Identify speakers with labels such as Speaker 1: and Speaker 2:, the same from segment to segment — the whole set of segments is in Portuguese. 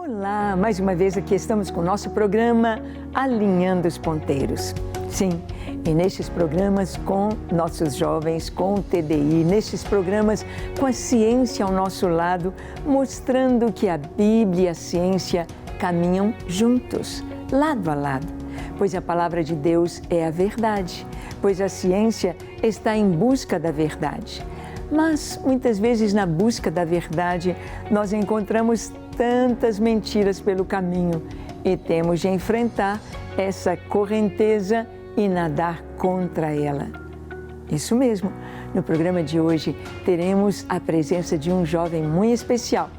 Speaker 1: Olá, mais uma vez aqui estamos com o nosso programa Alinhando os Ponteiros. Sim, e nestes programas com nossos jovens, com o TDI, nestes programas com a ciência ao nosso lado, mostrando que a Bíblia e a ciência caminham juntos, lado a lado, pois a palavra de Deus é a verdade, pois a ciência está em busca da verdade. Mas muitas vezes na busca da verdade nós encontramos tantas mentiras pelo caminho e temos de enfrentar essa correnteza e nadar contra ela. Isso mesmo, no programa de hoje teremos a presença de um jovem muito especial.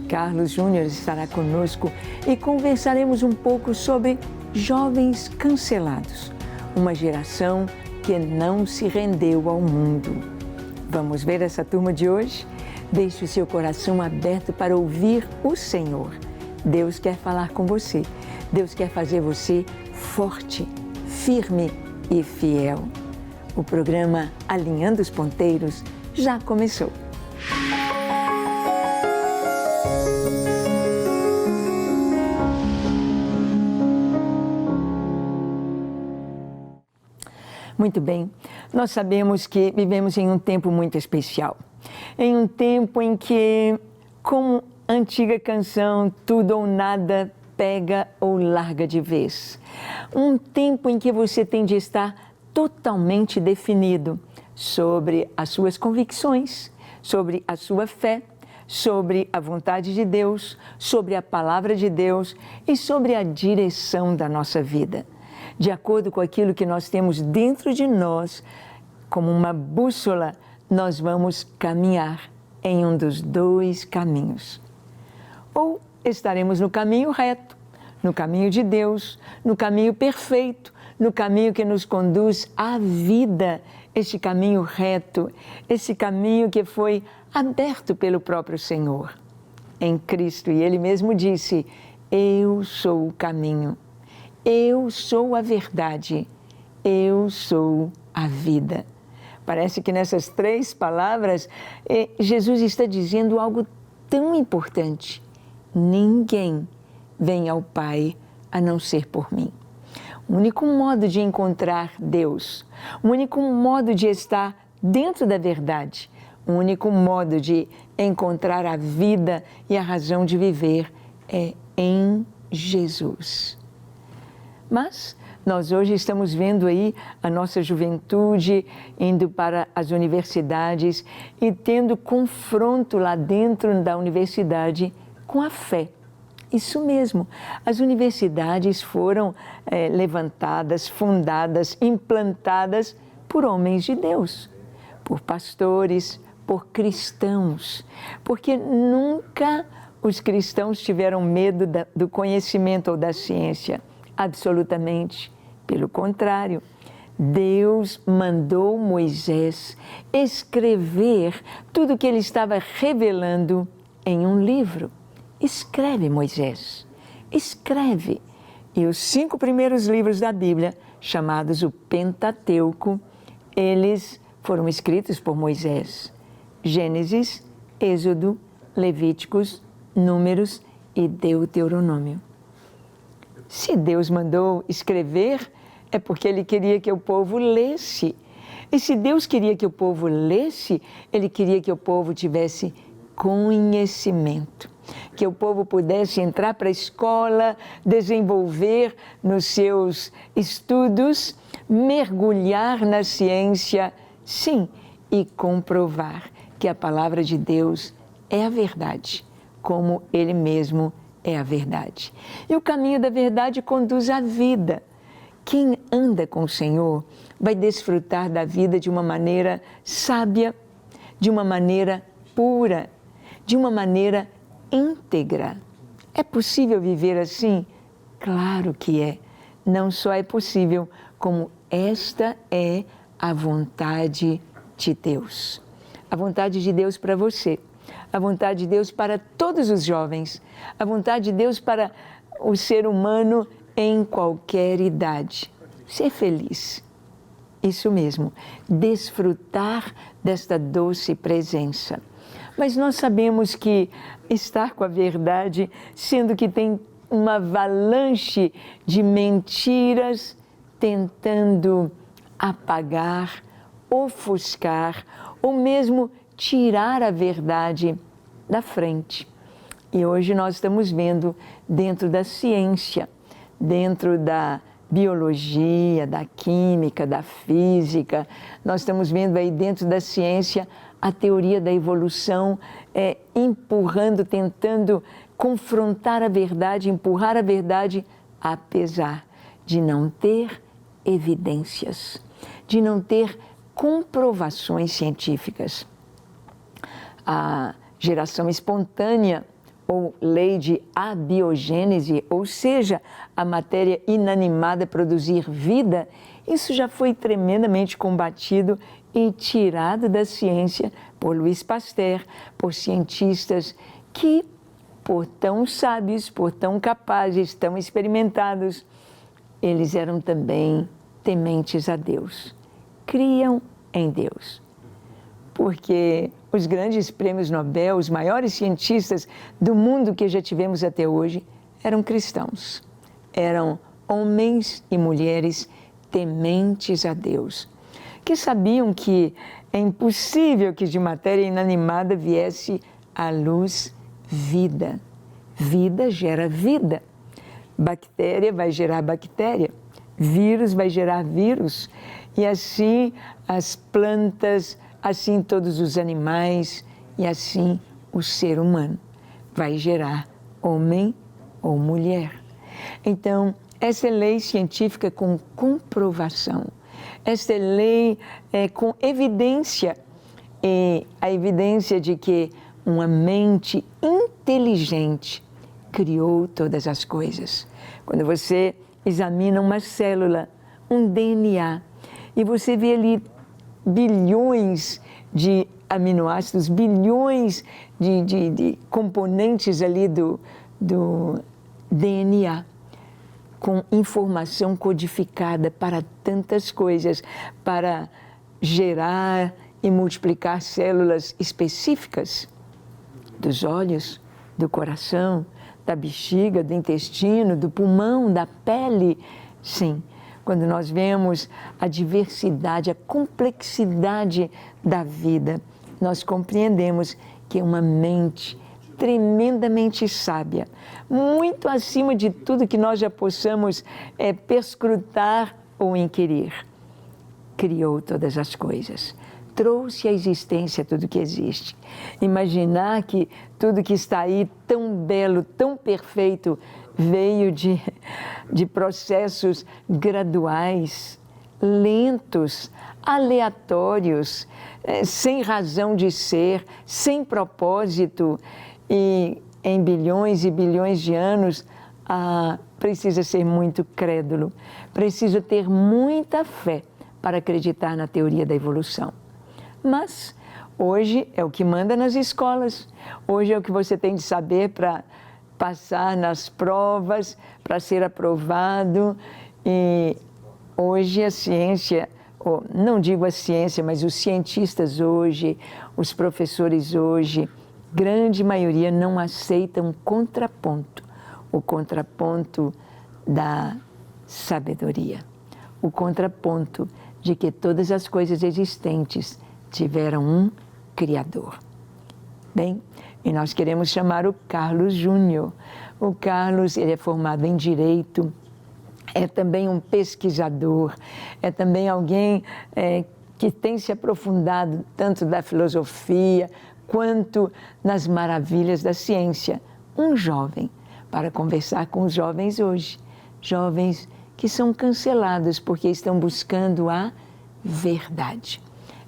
Speaker 1: Carlos Júnior estará conosco e conversaremos um pouco sobre jovens cancelados, uma geração que não se rendeu ao mundo. Vamos ver essa turma de hoje? Deixe o seu coração aberto para ouvir o Senhor. Deus quer falar com você. Deus quer fazer você forte, firme e fiel. O programa Alinhando os Ponteiros já começou. Muito bem, nós sabemos que vivemos em um tempo muito especial. Em um tempo em que, como a antiga canção, tudo ou nada pega ou larga de vez. Um tempo em que você tem de estar totalmente definido sobre as suas convicções, sobre a sua fé, sobre a vontade de Deus, sobre a palavra de Deus e sobre a direção da nossa vida. De acordo com aquilo que nós temos dentro de nós, como uma bússola, nós vamos caminhar em um dos dois caminhos. Ou estaremos no caminho reto, no caminho de Deus, no caminho perfeito, no caminho que nos conduz à vida, este caminho reto, esse caminho que foi aberto pelo próprio Senhor em Cristo. E Ele mesmo disse: eu sou o caminho. Eu sou a verdade, eu sou a vida. Parece que nessas três palavras, Jesus está dizendo algo tão importante. Ninguém vem ao Pai a não ser por mim. O único modo de encontrar Deus, o único modo de estar dentro da verdade, o único modo de encontrar a vida e a razão de viver é em Jesus. Mas nós hoje estamos vendo aí a nossa juventude indo para as universidades e tendo confronto lá dentro da universidade com a fé. Isso mesmo, as universidades foram levantadas, fundadas, implantadas por homens de Deus, por pastores, por cristãos, porque nunca os cristãos tiveram medo do conhecimento ou da ciência. Absolutamente. Pelo contrário, Deus mandou Moisés escrever tudo o que ele estava revelando em um livro. Escreve, Moisés, escreve. E os 5 primeiros livros da Bíblia, chamados o Pentateuco, eles foram escritos por Moisés. Gênesis, Êxodo, Levíticos, Números e Deuteronômio. Se Deus mandou escrever, é porque Ele queria que o povo lesse. E se Deus queria que o povo lesse, Ele queria que o povo tivesse conhecimento. Que o povo pudesse entrar para a escola, desenvolver nos seus estudos, mergulhar na ciência, sim, e comprovar que a palavra de Deus é a verdade, como Ele mesmo é a verdade. E o caminho da verdade conduz à vida. Quem anda com o Senhor vai desfrutar da vida de uma maneira sábia, de uma maneira pura, de uma maneira íntegra. É possível viver assim? Claro que é. Não só é possível, como esta é a vontade de Deus. A vontade de Deus para você. A vontade de Deus para todos os jovens, a vontade de Deus para o ser humano em qualquer idade. Ser feliz, isso mesmo, desfrutar desta doce presença. Mas nós sabemos que estar com a verdade, sendo que tem uma avalanche de mentiras tentando apagar, ofuscar ou mesmo tirar a verdade da frente. E hoje nós estamos vendo dentro da ciência, dentro da biologia, da química, da física, nós estamos vendo aí dentro da ciência a teoria da evolução empurrando, tentando confrontar a verdade, empurrar a verdade, apesar de não ter evidências, de não ter comprovações científicas. A geração espontânea, ou lei de abiogênese, ou seja, a matéria inanimada produzir vida, isso já foi tremendamente combatido e tirado da ciência por Louis Pasteur, por cientistas que, por tão sábios, por tão capazes, tão experimentados, eles eram também tementes a Deus, criam em Deus. Porque os grandes prêmios Nobel, os maiores cientistas do mundo que já tivemos até hoje, eram cristãos. Eram homens e mulheres tementes a Deus, que sabiam que é impossível que de matéria inanimada viesse à luz vida. Vida gera vida. Bactéria vai gerar bactéria. Vírus vai gerar vírus. E assim as plantas, assim todos os animais e assim o ser humano vai gerar homem ou mulher. Então, essa é lei científica com comprovação. Esta é lei com evidência. E a evidência de que uma mente inteligente criou todas as coisas. Quando você examina uma célula, um DNA, e você vê ali bilhões de aminoácidos, bilhões de componentes ali do DNA, com informação codificada para tantas coisas, para gerar e multiplicar células específicas dos olhos, do coração, da bexiga, do intestino, do pulmão, da pele. Sim, quando nós vemos a diversidade, a complexidade da vida, nós compreendemos que é uma mente tremendamente sábia, muito acima de tudo que nós já possamos perscrutar ou inquirir. Criou todas as coisas, trouxe à existência tudo que existe. Imaginar que tudo que está aí tão belo, tão perfeito, veio de processos graduais, lentos, aleatórios, sem razão de ser, sem propósito, e em bilhões e bilhões de anos, precisa ser muito crédulo, precisa ter muita fé para acreditar na teoria da evolução. Mas hoje é o que manda nas escolas, hoje é o que você tem de saber para passar nas provas, para ser aprovado. E hoje a ciência, não digo a ciência, mas os cientistas hoje, os professores hoje, grande maioria não aceitam contraponto, o contraponto da sabedoria, o contraponto de que todas as coisas existentes tiveram um Criador. Bem, e nós queremos chamar o Carlos Júnior. O Carlos, ele é formado em Direito, é também um pesquisador, é também alguém que tem se aprofundado tanto da filosofia quanto nas maravilhas da ciência. Um jovem para conversar com os jovens hoje. Jovens que são cancelados porque estão buscando a verdade.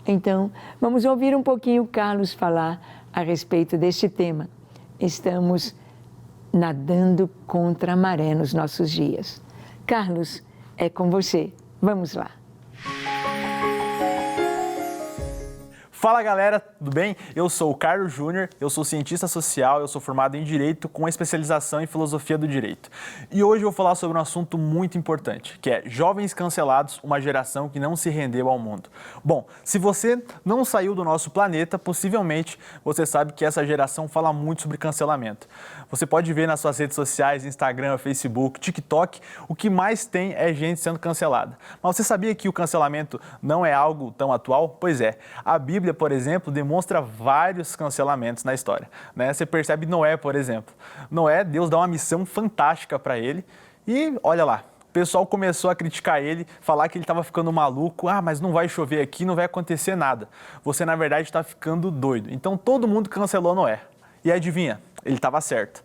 Speaker 1: Então, vamos ouvir um pouquinho o Carlos falar a respeito deste tema. Estamos nadando contra a maré nos nossos dias. Carlos, é com você. Vamos lá.
Speaker 2: Fala galera, tudo bem? Eu sou o Carlos Júnior, eu sou cientista social, eu sou formado em Direito com especialização em Filosofia do Direito. E hoje eu vou falar sobre um assunto muito importante, que é jovens cancelados, uma geração que não se rendeu ao mundo. Bom, se você não saiu do nosso planeta, possivelmente você sabe que essa geração fala muito sobre cancelamento. Você pode ver nas suas redes sociais, Instagram, Facebook, TikTok, o que mais tem é gente sendo cancelada. Mas você sabia que o cancelamento não é algo tão atual? Pois é, a Bíblia, por exemplo, demonstra vários cancelamentos na história, né? Você percebe Noé, por exemplo. Noé, Deus dá uma missão fantástica para ele e olha lá, o pessoal começou a criticar ele, falar que ele estava ficando maluco. Ah, mas não vai chover aqui, não vai acontecer nada. Você, na verdade, está ficando doido. Então, todo mundo cancelou Noé. E adivinha? Ele estava certo.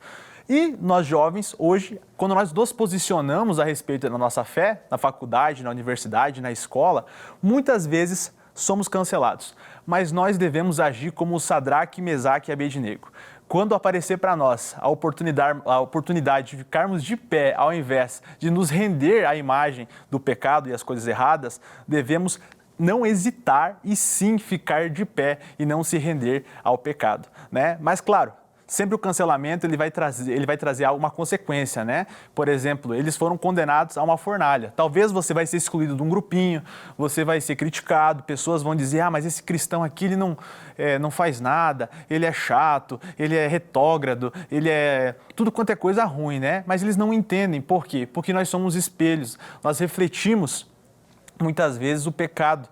Speaker 2: E nós jovens, hoje, quando nós nos posicionamos a respeito da nossa fé, na faculdade, na universidade, na escola, muitas vezes somos cancelados. Mas nós devemos agir como Sadraque, Mesaque e Abednego. Quando aparecer para nós a oportunidade de ficarmos de pé, ao invés de nos render à imagem do pecado e às coisas erradas, devemos não hesitar e sim ficar de pé e não se render ao pecado, né? Mas claro, sempre o cancelamento ele vai trazer alguma consequência, né? Por exemplo, eles foram condenados a uma fornalha. Talvez você vai ser excluído de um grupinho, você vai ser criticado, pessoas vão dizer, ah, mas esse cristão aqui ele não faz nada, ele é chato, ele é retógrado, ele é tudo quanto é coisa ruim, né? Mas eles não entendem. Por quê? Porque nós somos espelhos, nós refletimos muitas vezes o pecado.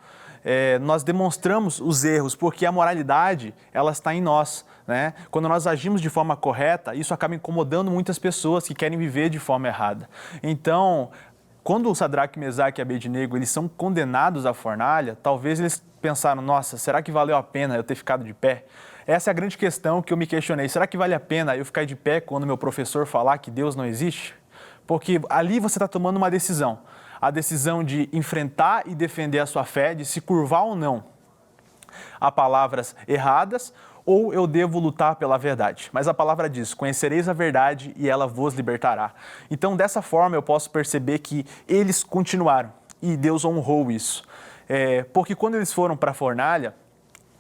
Speaker 2: Nós demonstramos os erros, porque a moralidade ela está em nós, né? Quando nós agimos de forma correta, isso acaba incomodando muitas pessoas que querem viver de forma errada. Então, quando o Sadraque, Mesaque e Abednego eles são condenados à fornalha, talvez eles pensaram, nossa, será que valeu a pena eu ter ficado de pé? Essa é a grande questão que eu me questionei. Será que vale a pena eu ficar de pé quando meu professor falar que Deus não existe? Porque ali você está tomando uma decisão. A decisão de enfrentar e defender a sua fé, de se curvar ou não a palavras erradas, ou eu devo lutar pela verdade. Mas a palavra diz, conhecereis a verdade e ela vos libertará. Então, dessa forma, eu posso perceber que eles continuaram e Deus honrou isso. Porque quando eles foram para a fornalha,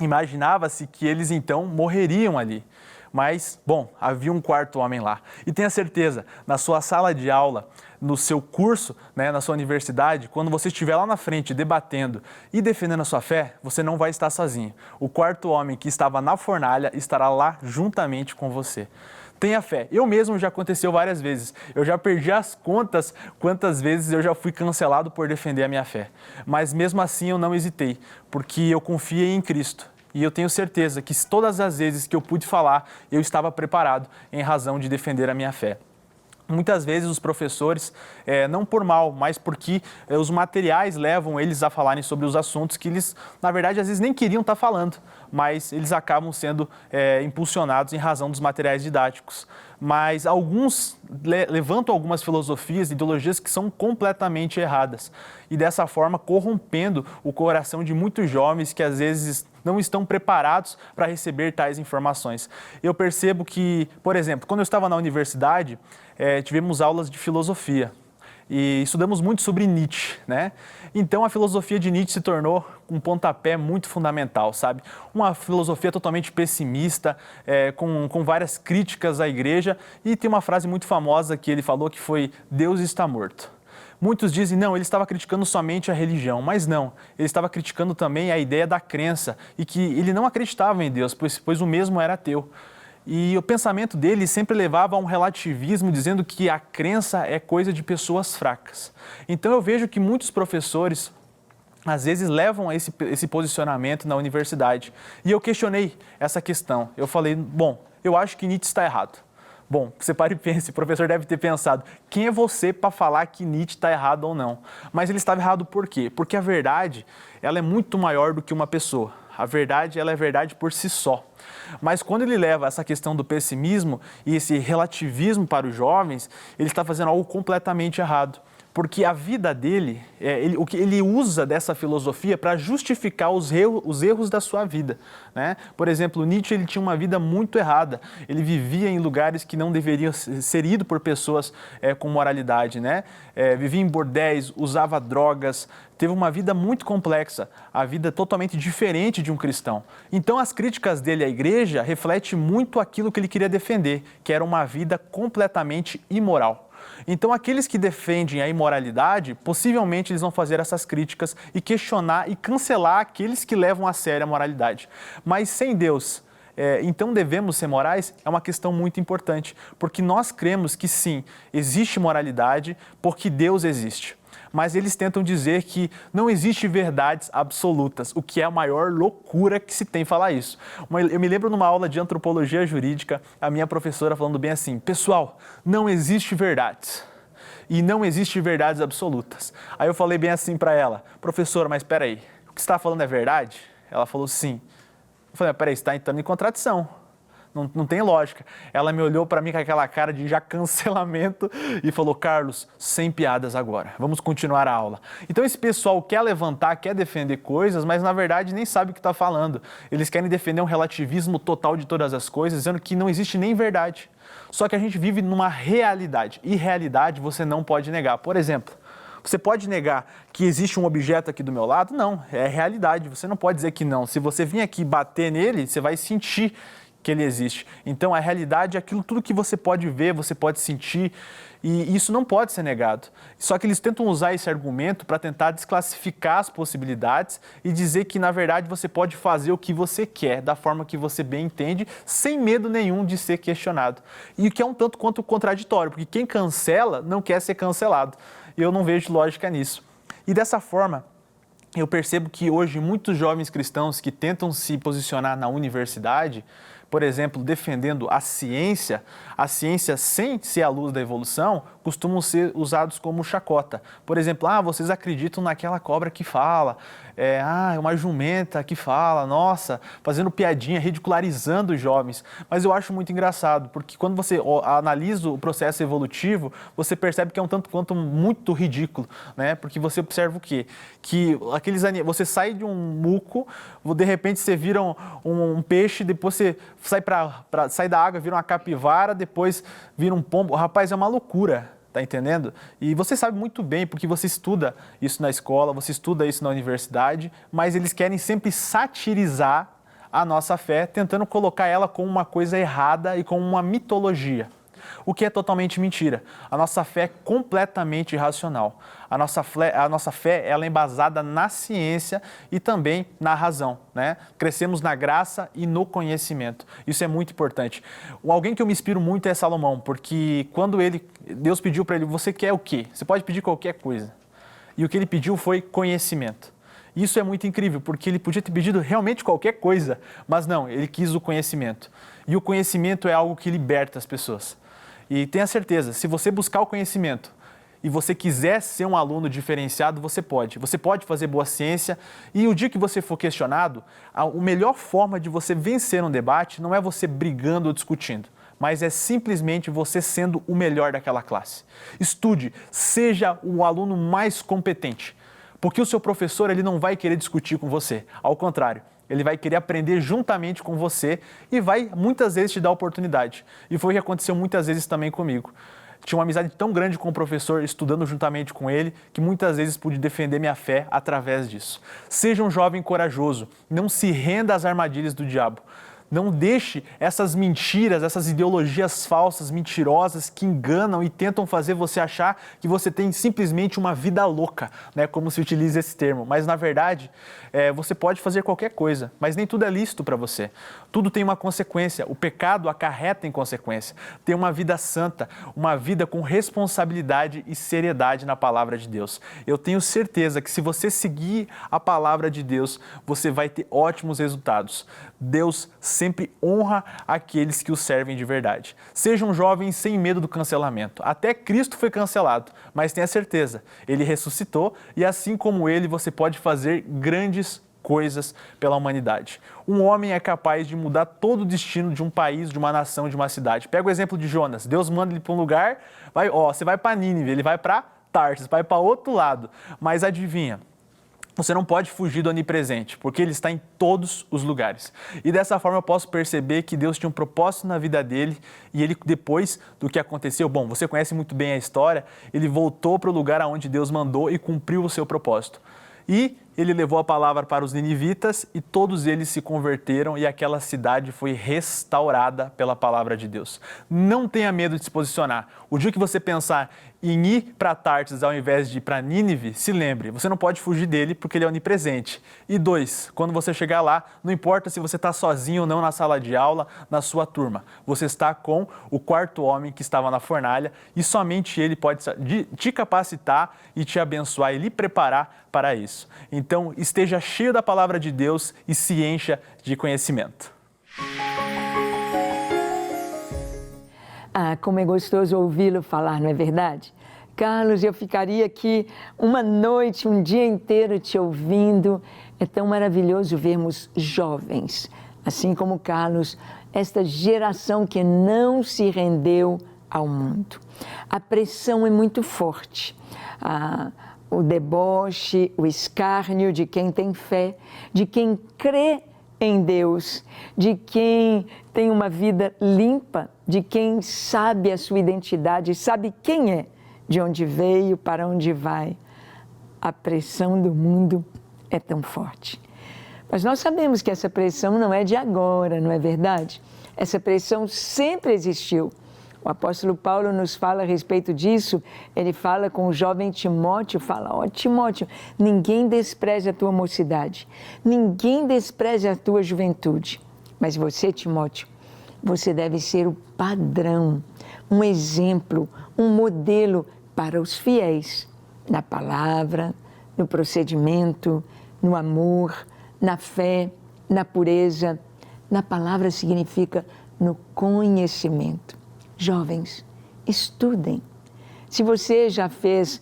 Speaker 2: imaginava-se que eles então morreriam ali. Mas, bom, havia um quarto homem lá. E tenha certeza, na sua sala de aula, no seu curso, né, na sua universidade, quando você estiver lá na frente debatendo e defendendo a sua fé, você não vai estar sozinho. O quarto homem que estava na fornalha estará lá juntamente com você. Tenha fé. Eu mesmo já aconteceu várias vezes. Eu já perdi as contas quantas vezes eu já fui cancelado por defender a minha fé. Mas mesmo assim eu não hesitei, porque eu confiei em Cristo. E eu tenho certeza que todas as vezes que eu pude falar, eu estava preparado em razão de defender a minha fé. Muitas vezes os professores, não por mal, mas porque os materiais levam eles a falarem sobre os assuntos que eles, na verdade, às vezes nem queriam estar falando, mas eles acabam sendo impulsionados em razão dos materiais didáticos. Mas alguns levantam algumas filosofias, ideologias que são completamente erradas e dessa forma corrompendo o coração de muitos jovens que às vezes não estão preparados para receber tais informações. Eu percebo que, por exemplo, quando eu estava na universidade, tivemos aulas de filosofia e estudamos muito sobre Nietzsche, né? Então a filosofia de Nietzsche se tornou um pontapé muito fundamental, sabe? Uma filosofia totalmente pessimista, com várias críticas à igreja, e tem uma frase muito famosa que ele falou que foi Deus está morto. Muitos dizem, não, ele estava criticando somente a religião, mas não, ele estava criticando também a ideia da crença e que ele não acreditava em Deus, pois o mesmo era ateu. E o pensamento dele sempre levava a um relativismo, dizendo que a crença é coisa de pessoas fracas. Então eu vejo que muitos professores, às vezes, levam a esse posicionamento na universidade. E eu questionei essa questão. Eu falei, bom, eu acho que Nietzsche está errado. Bom, você para e pense, o professor deve ter pensado, quem é você para falar que Nietzsche está errado ou não? Mas ele estava errado por quê? Porque a verdade, ela é muito maior do que uma pessoa. A verdade, ela é verdade por si só. Mas quando ele leva essa questão do pessimismo e esse relativismo para os jovens, ele está fazendo algo completamente errado. porque a vida dele, o que ele usa dessa filosofia para justificar os erros da sua vida, né? Por exemplo, Nietzsche, ele tinha uma vida muito errada, ele vivia em lugares que não deveriam ser ido por pessoas com moralidade, né? Vivia em bordéis, usava drogas, teve uma vida muito complexa, a vida totalmente diferente de um cristão. Então, as críticas dele à igreja refletem muito aquilo que ele queria defender, que era uma vida completamente imoral. Então, aqueles que defendem a imoralidade, possivelmente eles vão fazer essas críticas e questionar e cancelar aqueles que levam a sério a moralidade. Mas sem Deus, então devemos ser morais? É uma questão muito importante, porque nós cremos que sim, existe moralidade porque Deus existe. Mas eles tentam dizer que não existe verdades absolutas, o que é a maior loucura que se tem falar isso. Eu me lembro numa aula de antropologia jurídica, a minha professora falando bem assim: pessoal, não existe verdades e não existe verdades absolutas. Aí eu falei bem assim para ela: professora, mas espera aí, o que você está falando é verdade? Ela falou sim. Eu falei: peraí, você está entrando em contradição. Não tem lógica. Ela me olhou para mim com aquela cara de já cancelamento e falou: Carlos, sem piadas agora, vamos continuar a aula. Então esse pessoal quer levantar, quer defender coisas, mas na verdade nem sabe o que está falando. Eles querem defender um relativismo total de todas as coisas, dizendo que não existe nem verdade. Só que a gente vive numa realidade, e realidade você não pode negar. Por exemplo, você pode negar que existe um objeto aqui do meu lado? Não, é realidade, você não pode dizer que não. Se você vir aqui bater nele, você vai sentir que ele existe. Então, a realidade é aquilo, tudo que você pode ver, você pode sentir, e isso não pode ser negado. Só que eles tentam usar esse argumento para tentar desclassificar as possibilidades e dizer que, na verdade, você pode fazer o que você quer, da forma que você bem entende, sem medo nenhum de ser questionado. E o que é um tanto quanto contraditório, porque quem cancela não quer ser cancelado. E eu não vejo lógica nisso. E dessa forma, eu percebo que hoje muitos jovens cristãos que tentam se posicionar na universidade, por exemplo, defendendo a ciência sem ser a luz da evolução, costumam ser usados como chacota. Por exemplo, vocês acreditam naquela cobra que fala, é uma jumenta que fala, nossa, fazendo piadinha, ridicularizando os jovens. Mas eu acho muito engraçado, porque quando você analisa o processo evolutivo, você percebe que é um tanto quanto muito ridículo, né? Porque você observa o quê? Que você sai de um muco, de repente você vira um peixe, depois você sai da água, vira uma capivara, depois vira um pombo. Rapaz, é uma loucura. Tá entendendo? E você sabe muito bem, porque você estuda isso na escola, você estuda isso na universidade, mas eles querem sempre satirizar a nossa fé, tentando colocar ela como uma coisa errada e como uma mitologia. O que é totalmente mentira. A nossa fé é completamente irracional. A nossa fé ela é embasada na ciência e também na razão, né? Crescemos na graça e no conhecimento. Isso é muito importante. Alguém que eu me inspiro muito é Salomão, porque quando Deus pediu para ele: você quer o quê? Você pode pedir qualquer coisa. E o que ele pediu foi conhecimento. Isso é muito incrível, porque ele podia ter pedido realmente qualquer coisa, mas não, ele quis o conhecimento. E o conhecimento é algo que liberta as pessoas. E tenha certeza, se você buscar o conhecimento e você quiser ser um aluno diferenciado, você pode. Você pode fazer boa ciência e o dia que você for questionado, a melhor forma de você vencer um debate não é você brigando ou discutindo, mas é simplesmente você sendo o melhor daquela classe. Estude, seja o aluno mais competente, porque o seu professor ele não vai querer discutir com você, ao contrário. Ele vai querer aprender juntamente com você e vai muitas vezes te dar oportunidade. E foi o que aconteceu muitas vezes também comigo. Tinha uma amizade tão grande com o professor, estudando juntamente com ele, que muitas vezes pude defender minha fé através disso. Seja um jovem corajoso, não se renda às armadilhas do diabo. Não deixe essas mentiras, essas ideologias falsas, mentirosas, que enganam e tentam fazer você achar que você tem simplesmente uma vida louca, né? Como se utiliza esse termo. Mas, na verdade, você pode fazer qualquer coisa, mas nem tudo é lícito para você. Tudo tem uma consequência. O pecado acarreta em consequência. Ter uma vida santa, uma vida com responsabilidade e seriedade na palavra de Deus. Eu tenho certeza que se você seguir a palavra de Deus, você vai ter ótimos resultados. Deus sempre honra aqueles que o servem de verdade. Sejam jovens sem medo do cancelamento. Até Cristo foi cancelado, mas tenha certeza, ele ressuscitou e assim como ele, você pode fazer grandes coisas pela humanidade. Um homem é capaz de mudar todo o destino de um país, de uma nação, de uma cidade. Pega o exemplo de Jonas. Deus manda ele para um lugar, você vai para Nínive, ele vai para Tarsis, para ir para outro lado. Mas adivinha? Você não pode fugir do onipresente, porque Ele está em todos os lugares. E dessa forma eu posso perceber que Deus tinha um propósito na vida dele e ele, depois do que aconteceu, bom, você conhece muito bem a história, ele voltou para o lugar aonde Deus mandou e cumpriu o seu propósito. E ele levou a palavra para os ninivitas e todos eles se converteram e aquela cidade foi restaurada pela palavra de Deus. Não tenha medo de se posicionar. O dia que você pensar em ir para Tarsis ao invés de ir para Nínive, se lembre, você não pode fugir dele porque ele é onipresente. E 2, quando você chegar lá, não importa se você está sozinho ou não na sala de aula, na sua turma. Você está com o quarto homem que estava na fornalha e somente ele pode te capacitar e te abençoar e lhe preparar para isso. Então, esteja cheio da palavra de Deus e se encha de conhecimento.
Speaker 1: Ah, como é gostoso ouvi-lo falar, não é verdade? Carlos, eu ficaria aqui uma noite, um dia inteiro te ouvindo. É tão maravilhoso vermos jovens, assim como Carlos, esta geração que não se rendeu ao mundo. A pressão é muito forte. O deboche, o escárnio de quem tem fé, de quem crê em Deus, de quem tem uma vida limpa, de quem sabe a sua identidade, sabe quem é, de onde veio, para onde vai. A pressão do mundo é tão forte. Mas nós sabemos que essa pressão não é de agora, não é verdade? Essa pressão sempre existiu. O apóstolo Paulo nos fala a respeito disso, ele fala com o jovem Timóteo, fala, ó Timóteo, ninguém despreze a tua mocidade, ninguém despreze a tua juventude, mas você, Timóteo, você deve ser o padrão, um exemplo, um modelo para os fiéis, na palavra, no procedimento, no amor, na fé, na pureza. Na palavra significa no conhecimento. Jovens, estudem. Se você já fez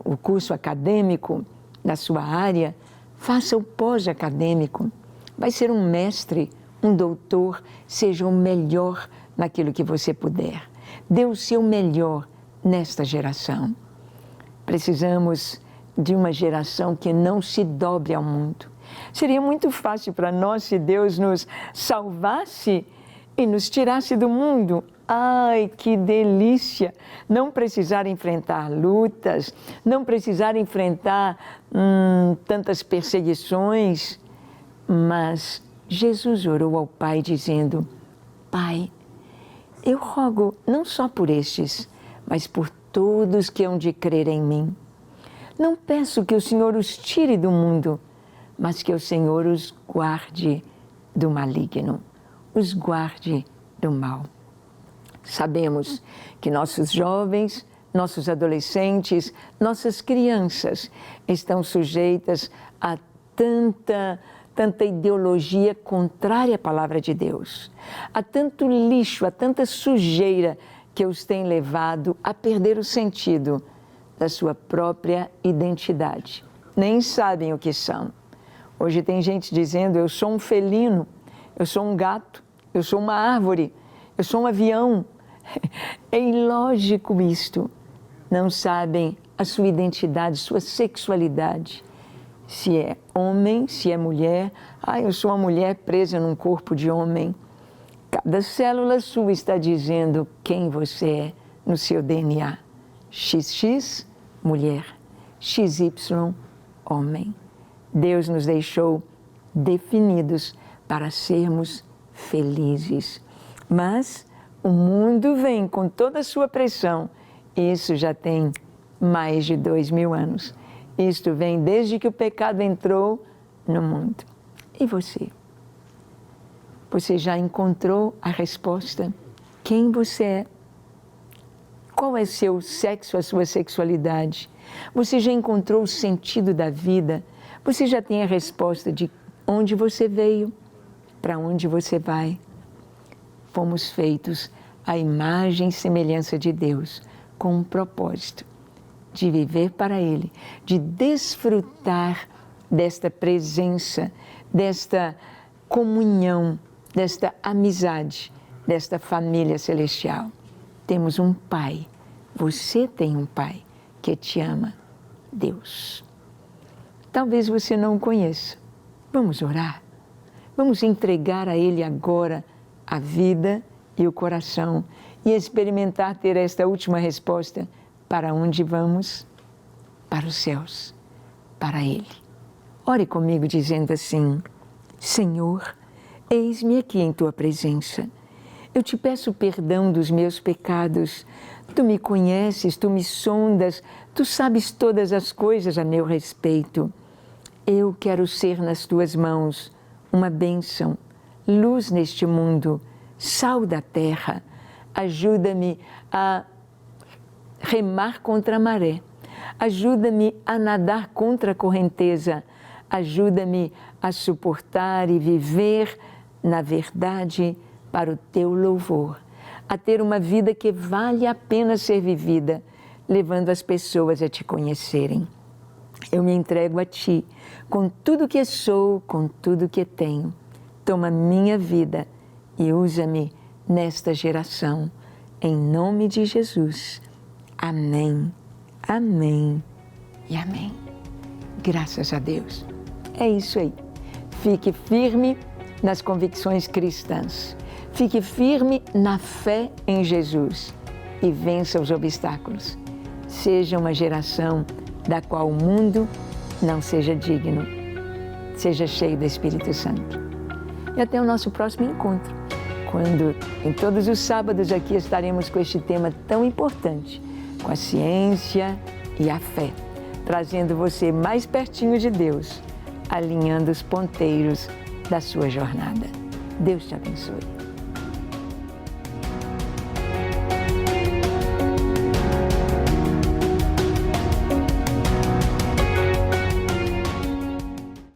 Speaker 1: o curso acadêmico na sua área, faça o pós-acadêmico. Vai ser um mestre, um doutor, seja o melhor naquilo que você puder. Dê o seu melhor nesta geração. Precisamos de uma geração que não se dobre ao mundo. Seria muito fácil para nós se Deus nos salvasse e nos tirasse do mundo. Ai, que delícia! Não precisar enfrentar lutas, não precisar enfrentar tantas perseguições. Mas Jesus orou ao Pai dizendo, Pai, eu rogo não só por estes, mas por todos que hão de crer em mim. Não peço que o Senhor os tire do mundo, mas que o Senhor os guarde do maligno, os guarde do mal. Sabemos que nossos jovens, nossos adolescentes, nossas crianças estão sujeitas a tanta ideologia contrária à palavra de Deus, a tanto lixo, a tanta sujeira que os tem levado a perder o sentido da sua própria identidade. Nem sabem o que são. Hoje tem gente dizendo, eu sou um felino, eu sou um gato, eu sou uma árvore, eu sou um avião. É ilógico isto. Não sabem a sua identidade, sua sexualidade. Se é homem, se é mulher. Eu sou uma mulher presa num corpo de homem. Cada célula sua está dizendo quem você é no seu DNA. XX, mulher. XY, homem. Deus nos deixou definidos para sermos felizes. Mas o mundo vem com toda a sua pressão. Isso já tem mais de 2000 anos. Isto vem desde que o pecado entrou no mundo. E você? Você já encontrou a resposta? Quem você é? Qual é seu sexo, a sua sexualidade? Você já encontrou o sentido da vida? Você já tem a resposta de onde você veio, para onde você vai? Fomos feitos à imagem e semelhança de Deus, com um propósito de viver para Ele, de desfrutar desta presença, desta comunhão, desta amizade, desta família celestial. Temos um Pai, você tem um Pai que te ama, Deus. Talvez você não o conheça. Vamos orar. Vamos entregar a Ele agora a vida e o coração e experimentar ter esta última resposta. Para onde vamos? Para os céus, para Ele. Ore comigo dizendo assim: Senhor, eis-me aqui em Tua presença. Eu te peço perdão dos meus pecados. Tu me conheces, Tu me sondas, Tu sabes todas as coisas a meu respeito. Eu quero ser nas Tuas mãos uma bênção, luz neste mundo, sal da terra. Ajuda-me a remar contra a maré. Ajuda-me a nadar contra a correnteza. Ajuda-me a suportar e viver na verdade para o Teu louvor. A ter uma vida que vale a pena ser vivida, levando as pessoas a Te conhecerem. Eu me entrego a Ti, com tudo que sou, com tudo que tenho. Toma minha vida e usa-me nesta geração. Em nome de Jesus. Amém, amém e amém. Graças a Deus. É isso aí. Fique firme nas convicções cristãs. Fique firme na fé em Jesus e vença os obstáculos. Seja uma geração da qual o mundo não seja digno. Seja cheio do Espírito Santo. E até o nosso próximo encontro, quando em todos os sábados aqui estaremos com este tema tão importante, com a ciência e a fé, trazendo você mais pertinho de Deus, alinhando os ponteiros da sua jornada. Deus te abençoe.